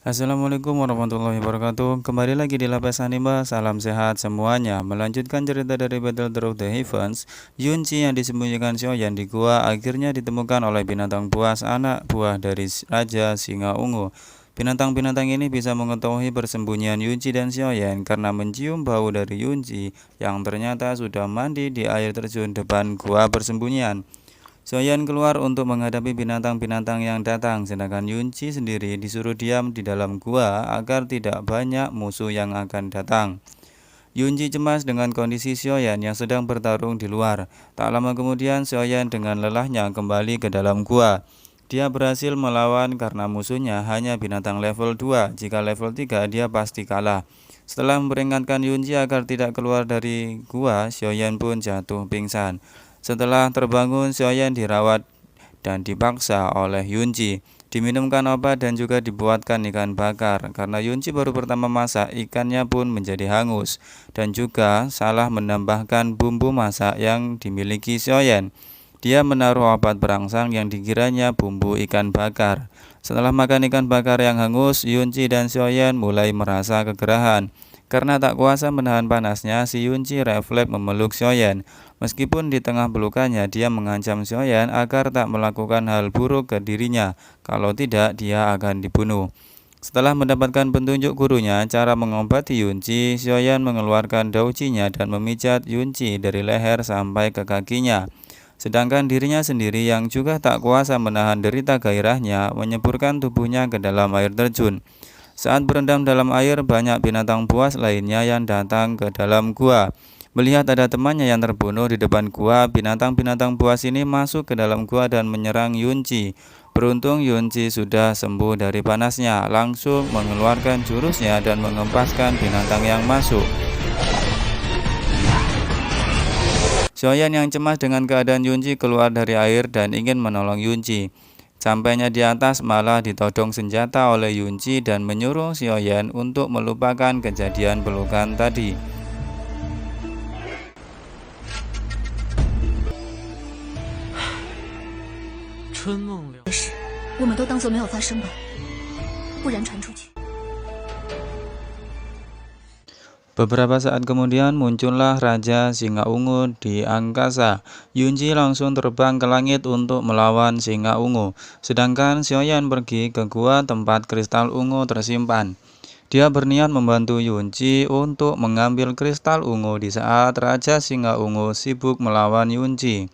Assalamualaikum warahmatullahi wabarakatuh. Kembali lagi di Lapas Anime. Salam sehat semuanya. Melanjutkan cerita dari Battle Through the Heavens, Yunji yang disembunyikan Xiaoyan di gua akhirnya ditemukan oleh binatang buas, anak buah dari Raja Singa Ungu. Binatang-binatang ini bisa mengetahui persembunyian Yunji dan Xiaoyan karena mencium bau dari Yunji yang ternyata sudah mandi di air terjun depan gua persembunyian. Xiaoyan keluar untuk menghadapi binatang-binatang yang datang, sedangkan Yunji sendiri disuruh diam di dalam gua agar tidak banyak musuh yang akan datang. Yunji cemas dengan kondisi Xiaoyan yang sedang bertarung di luar. Tak lama kemudian Xiaoyan dengan lelahnya kembali ke dalam gua. Dia berhasil melawan karena musuhnya hanya binatang level 2. Jika level 3 dia pasti kalah. Setelah memperingatkan Yunji agar tidak keluar dari gua, Xiaoyan pun jatuh pingsan. Setelah terbangun, Xiaoyan dirawat dan dipaksa oleh Yunji, diminumkan obat dan juga dibuatkan ikan bakar. Karena Yunji baru pertama masak, ikannya pun menjadi hangus dan juga salah menambahkan bumbu masak yang dimiliki Xiaoyan. Dia menaruh obat perangsang yang dikiranya bumbu ikan bakar. Setelah makan ikan bakar yang hangus, Yunji dan Xiaoyan mulai merasa kegerahan. Karena tak kuasa menahan panasnya, si Yunji refleks memeluk Xiaoyan. Meskipun di tengah pelukannya, dia mengancam Xiaoyan agar tak melakukan hal buruk ke dirinya. Kalau tidak, dia akan dibunuh. Setelah mendapatkan petunjuk gurunya cara mengobati Yunji, Xiaoyan mengeluarkan daujinya dan memijat Yunji dari leher sampai ke kakinya. Sedangkan dirinya sendiri yang juga tak kuasa menahan derita gairahnya menyeburkan tubuhnya ke dalam air terjun. Saat berendam dalam air, banyak binatang buas lainnya yang datang ke dalam gua. Melihat ada temannya yang terbunuh di depan gua, binatang-binatang buas ini masuk ke dalam gua dan menyerang Yunji. Beruntung Yunji sudah sembuh dari panasnya, langsung mengeluarkan jurusnya dan mengempaskan binatang yang masuk. Xiaoyan yang cemas dengan keadaan Yunji keluar dari air dan ingin menolong Yunji. Sampainya di atas malah ditodong senjata oleh Yunji dan menyuruh Xiaoyan untuk melupakan kejadian pelukan tadi. 春梦了事，我们都当作没有发生吧，不然传出去。 Beberapa saat kemudian muncullah Raja Singa Ungu di angkasa. Yunji langsung terbang ke langit untuk melawan Singa Ungu. Sedangkan Xiaoyan pergi ke gua tempat kristal ungu tersimpan. Dia berniat membantu Yunji untuk mengambil kristal ungu di saat Raja Singa Ungu sibuk melawan Yunji.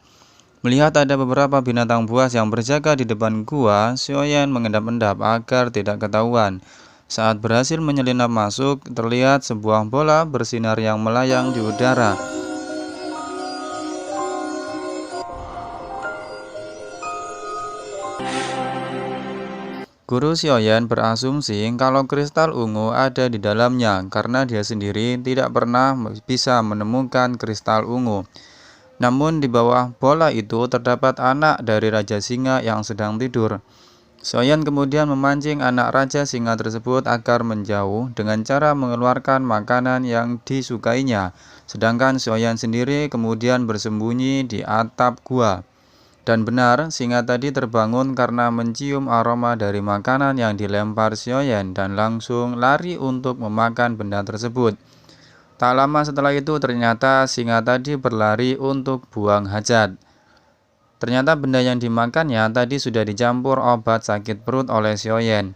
Melihat ada beberapa binatang buas yang berjaga di depan gua, Xiaoyan mengendap-endap agar tidak ketahuan. Saat berhasil menyelinap masuk, terlihat sebuah bola bersinar yang melayang di udara. Guru Xiaoyan berasumsi kalau kristal ungu ada di dalamnya karena dia sendiri tidak pernah bisa menemukan kristal ungu. Namun di bawah bola itu terdapat anak dari Raja Singa yang sedang tidur. Xiaoyan kemudian memancing anak Raja Singa tersebut agar menjauh dengan cara mengeluarkan makanan yang disukainya. Sedangkan Xiaoyan sendiri kemudian bersembunyi di atap gua. Dan benar, singa tadi terbangun karena mencium aroma dari makanan yang dilempar Xiaoyan dan langsung lari untuk memakan benda tersebut. Tak lama setelah itu ternyata singa tadi berlari untuk buang hajat. Ternyata benda yang dimakannya tadi sudah dicampur obat sakit perut oleh Xiaoyan.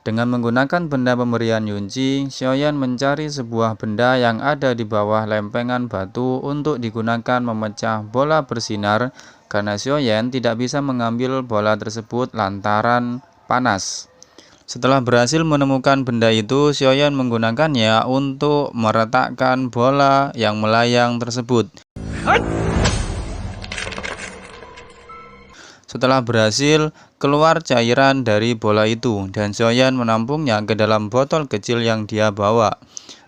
Dengan menggunakan benda pemberian Yunji, Xiaoyan mencari sebuah benda yang ada di bawah lempengan batu untuk digunakan memecah bola bersinar karena Xiaoyan tidak bisa mengambil bola tersebut lantaran panas. Setelah berhasil menemukan benda itu, Xiaoyan menggunakannya untuk meretakkan bola yang melayang tersebut. Setelah berhasil, keluar cairan dari bola itu dan Xiaoyan menampungnya ke dalam botol kecil yang dia bawa.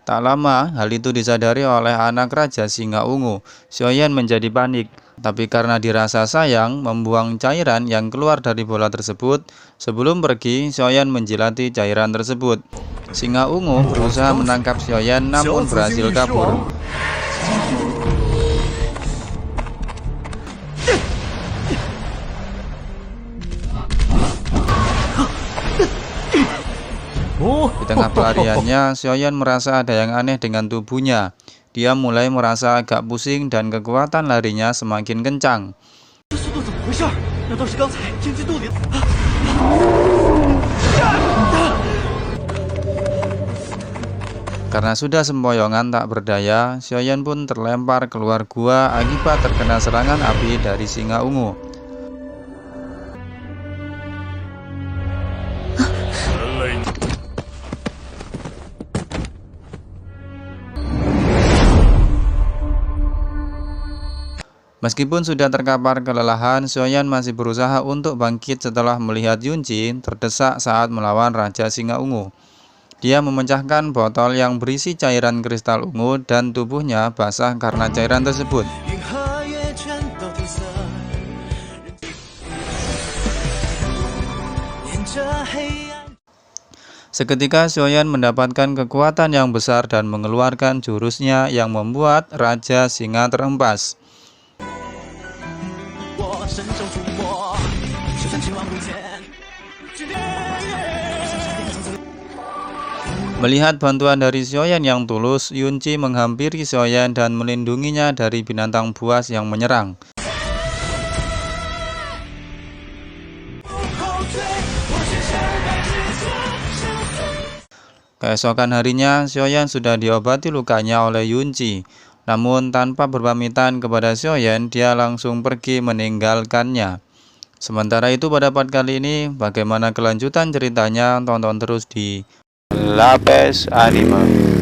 Tak lama, hal itu disadari oleh anak Raja Singa Ungu. Xiaoyan menjadi panik, tapi karena dirasa sayang, membuang cairan yang keluar dari bola tersebut. Sebelum pergi, Xiaoyan menjilati cairan tersebut. Singa Ungu berusaha menangkap Xiaoyan namun berhasil kabur. Di tengah pelariannya, Xiaoyan merasa ada yang aneh dengan tubuhnya. Dia mulai merasa agak pusing dan kekuatan larinya semakin kencang. 这速度怎么回事？难道是刚才进肚里？ Karena sudah sempoyongan tak berdaya, Xiaoyan pun terlempar keluar gua akibat terkena serangan api dari singa ungu. Meskipun sudah terkapar kelelahan, Xiaoyan masih berusaha untuk bangkit setelah melihat Yunji terdesak saat melawan Raja Singa Ungu. Dia memecahkan botol yang berisi cairan kristal ungu dan tubuhnya basah karena cairan tersebut. Seketika Xiaoyan mendapatkan kekuatan yang besar dan mengeluarkan jurusnya yang membuat Raja Singa terhempas. Melihat bantuan dari Xiaoyan yang tulus, Yunji menghampiri Xiaoyan dan melindunginya dari binatang buas yang menyerang. Keesokan harinya, Xiaoyan sudah diobati lukanya oleh Yunji. Namun tanpa berpamitan kepada Xiaoyan, dia langsung pergi meninggalkannya. Sementara itu pada part kali ini, bagaimana kelanjutan ceritanya? Tonton terus di Lapes Anime.